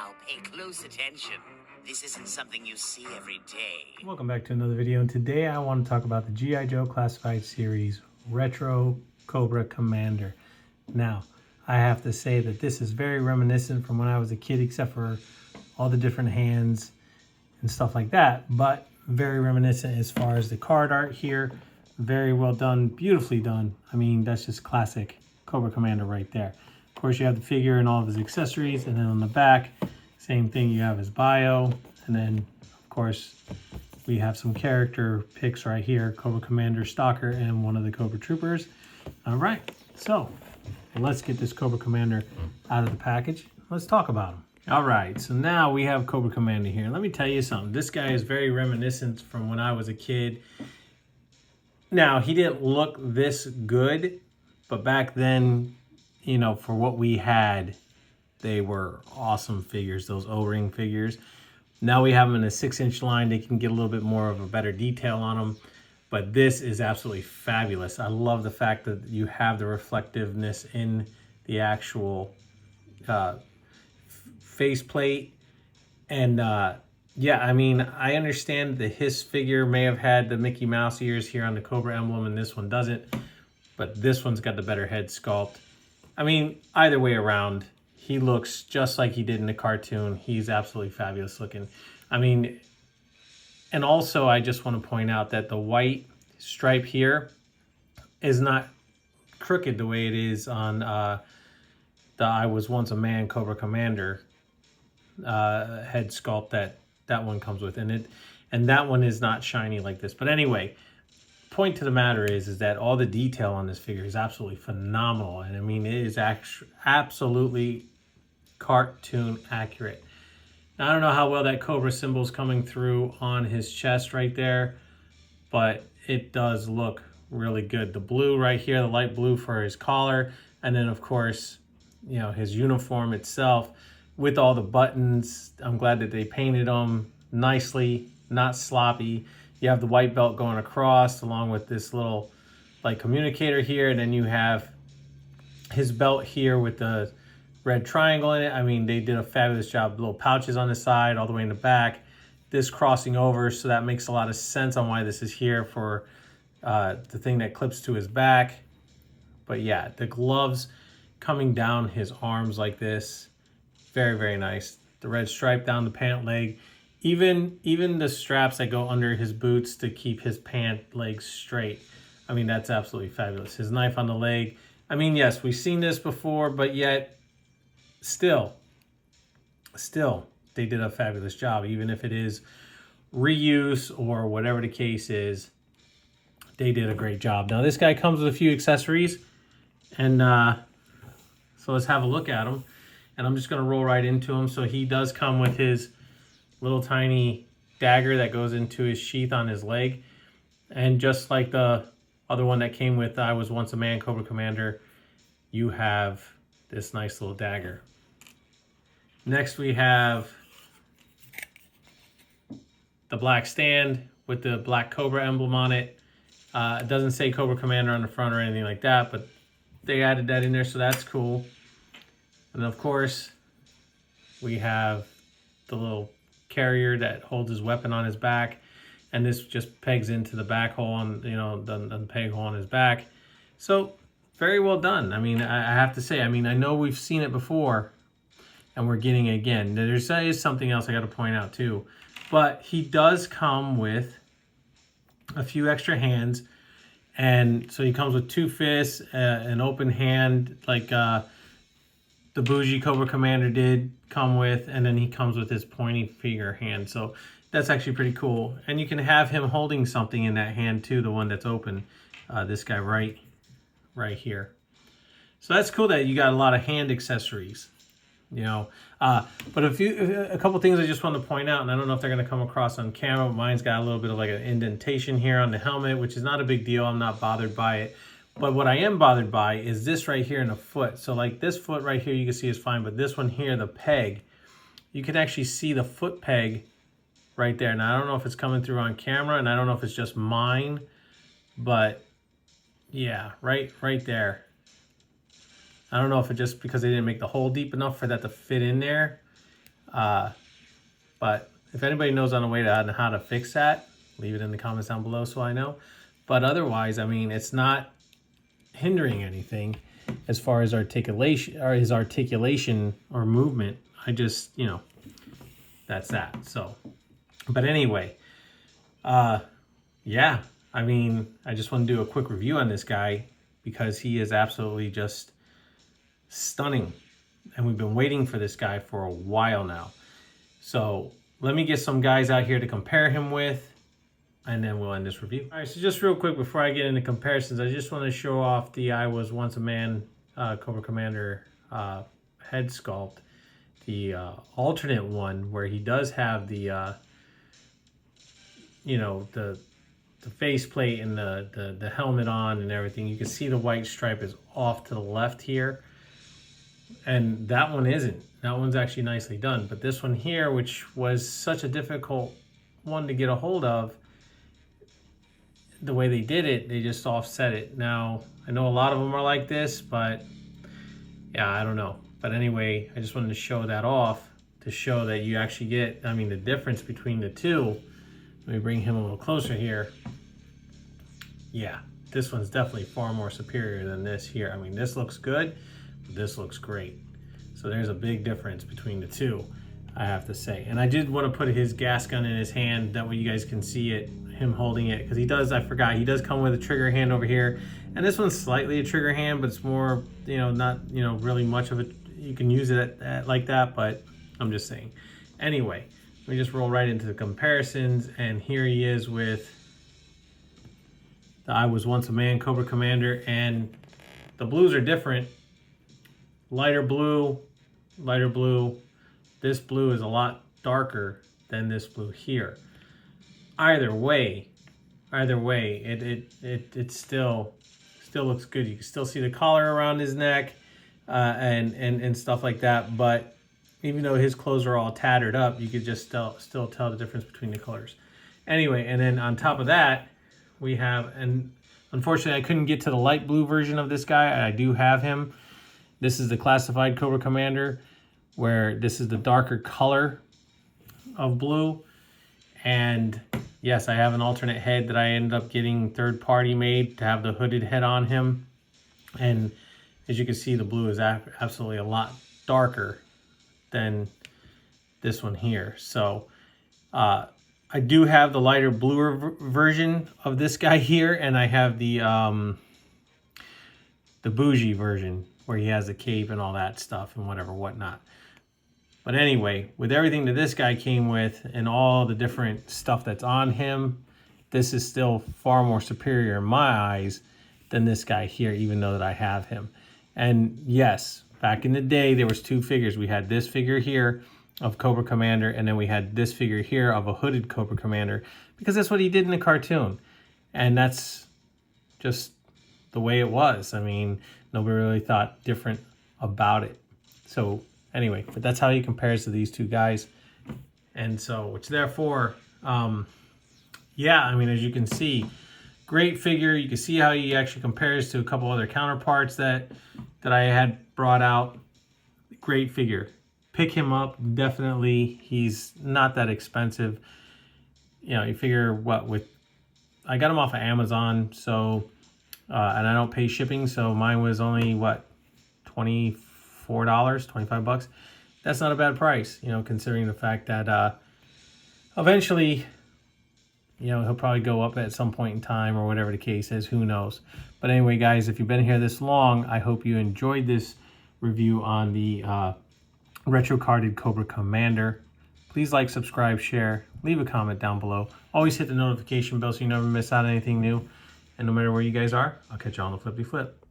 Now pay close attention. This isn't something you see every day. Welcome back to another video, and today I want to talk about the G.I. Joe Classified Series Retro Cobra Commander. Now, I have to say that this is very reminiscent from when I was a kid, except for all the different hands and stuff like that, but very reminiscent as far as the card art here. Very well done, beautifully done. I mean, that's just classic Cobra Commander right there. Of course, you have the figure and all of his accessories, and then on the back, same thing, you have his bio, and then, of course, we have some character pics right here, Cobra Commander Stalker and one of the Cobra Troopers. All right, so let's get this Cobra Commander out of the package. Let's talk about him. All right, so now we have Cobra Commander here. Let me tell you something. This guy is very reminiscent from when I was a kid. Now, he didn't look this good, but back then, you know, for what we had, they were awesome figures, those O-ring figures. Now we have them in a 6-inch line. They can get a little bit more of a better detail on them. But this is absolutely fabulous. I love the fact that you have the reflectiveness in the actual faceplate. And yeah, I mean, I understand that his figure may have had the Mickey Mouse ears here on the Cobra emblem and this one doesn't. But this one's got the better head sculpt. I mean, either way around, he looks just like he did in the cartoon. He's absolutely fabulous looking. I mean, and also I just want to point out that the white stripe here is not crooked the way it is on the I Was Once a Man Cobra Commander head sculpt that one comes with. And that one is not shiny like this. But anyway, point to the matter is that all the detail on this figure is absolutely phenomenal. And I mean, it is absolutely cartoon accurate. Now, I don't know how well that Cobra symbol is coming through on his chest right there, but it does look really good. The blue right here, the light blue for his collar, and then of course, you know, his uniform itself with all the buttons. I'm glad that they painted them nicely, not sloppy. You have the white belt going across along with this little like communicator here, and then you have his belt here with the red triangle in it. I mean, they did a fabulous job. Little pouches on the side, all the way in the back. This crossing over, so that makes a lot of sense on why this is here for the thing that clips to his back. But yeah, the gloves coming down his arms like this, very, very nice. The red stripe down the pant leg. Even the straps that go under his boots to keep his pant legs straight. I mean, that's absolutely fabulous. His knife on the leg. I mean, yes, we've seen this before, but yet still, they did a fabulous job. Even if it is reuse or whatever the case is, they did a great job. Now, this guy comes with a few accessories, and so let's have a look at him. And I'm just going to roll right into him. So he does come with his little tiny dagger that goes into his sheath on his leg. And just like the other one that came with I Was Once a Man Cobra Commander, you have this nice little dagger. Next we have the black stand with the black Cobra emblem on it. It doesn't say Cobra Commander on the front or anything like that, but they added that in there, so that's cool. And of course, we have the little carrier that holds his weapon on his back, and this just pegs into the back hole on, you know, the peg hole on his back. So very well done. I mean, I have to say, I mean, I know we've seen it before, and we're getting it again. There is something else I got to point out too, but he does come with a few extra hands, and so he comes with 2 fists, an open hand, like the bougie Cobra Commander did come with, and then he comes with his pointy finger hand. So that's actually pretty cool. And you can have him holding something in that hand too, the one that's open. This guy right here. So that's cool that you got a lot of hand accessories, you know. But a couple things I just want to point out, and I don't know if they're going to come across on camera. Mine's got a little bit of like an indentation here on the helmet, which is not a big deal. I'm not bothered by it. But what I am bothered by is this right here in the foot. So like this foot right here, you can see is fine, but this one here, the peg, you can actually see the foot peg right there. Now, I don't know if it's coming through on camera, and I don't know if it's just mine, but yeah, right there. I don't know if it's just because they didn't make the hole deep enough for that to fit in there. But if anybody knows on the way to how to fix that, leave it in the comments down below so I know. But otherwise, I mean, it's not hindering anything as far as articulation or his articulation or movement. I just, you know, that's that. So, but anyway, yeah, I mean, I just want to do a quick review on this guy because he is absolutely just stunning. And we've been waiting for this guy for a while now. So let me get some guys out here to compare him with, and then we'll end this review. All right, so just real quick before I get into comparisons, I just want to show off the I Was Once a Man Cobra Commander head sculpt. The alternate one where he does have the, you know, the faceplate and the helmet on and everything. You can see the white stripe is off to the left here. And that one isn't. That one's actually nicely done. But this one here, which was such a difficult one to get a hold of, the way they did it, they just offset it. Now, I know a lot of them are like this, but yeah, I don't know. But anyway, I just wanted to show that off to show that you actually get, I mean, the difference between the two. Let me bring him a little closer here. Yeah, this one's definitely far more superior than this here. I mean, this looks good. This looks great. So there's a big difference between the two, I have to say. And I did want to put his gas gun in his hand, that way you guys can see it, him holding it, because he does, I forgot, he does come with a trigger hand over here. And this one's slightly a trigger hand, but it's more, you know, not, you know, really much of it. You can use it like that, but I'm just saying. Anyway, let me just roll right into the comparisons. And here he is with the I Was Once a Man Cobra Commander, and the blues are different. Lighter blue. This blue is a lot darker than this blue here. Either way, it still looks good. You can still see the collar around his neck and stuff like that. But even though his clothes are all tattered up, you could just still tell the difference between the colors. Anyway, and then on top of that, we have, and unfortunately I couldn't get to the light blue version of this guy. I do have him. This is the classified Cobra Commander, where this is the darker color of blue. And yes, I have an alternate head that I ended up getting third-party made to have the hooded head on him. And as you can see, the blue is absolutely a lot darker than this one here. So I do have the lighter bluer version of this guy here, and I have the bougie version, where he has the cape and all that stuff and whatnot. But anyway, with everything that this guy came with and all the different stuff that's on him, this is still far more superior in my eyes than this guy here, even though that I have him. And yes, back in the day, there was two figures. We had this figure here of Cobra Commander, and then we had this figure here of a hooded Cobra Commander, because that's what he did in the cartoon. And that's just the way it was. I mean, nobody really thought different about it. So anyway, but that's how he compares to these two guys. And so, which therefore, yeah, I mean, as you can see, great figure. You can see how he actually compares to a couple other counterparts that I had brought out. Great figure. Pick him up, definitely. He's not that expensive. You know, you figure what with, I got him off of Amazon, so, and I don't pay shipping, so mine was only, what, $24, $25? That's not a bad price, you know, considering the fact that eventually, you know, he'll probably go up at some point in time or whatever the case is, who knows. But anyway, guys, if you've been here this long, I hope you enjoyed this review on the retro carded Cobra Commander. Please like, subscribe, share, leave a comment down below. Always hit the notification bell so you never miss out on anything new. And no matter where you guys are, I'll catch you on the flippy flip.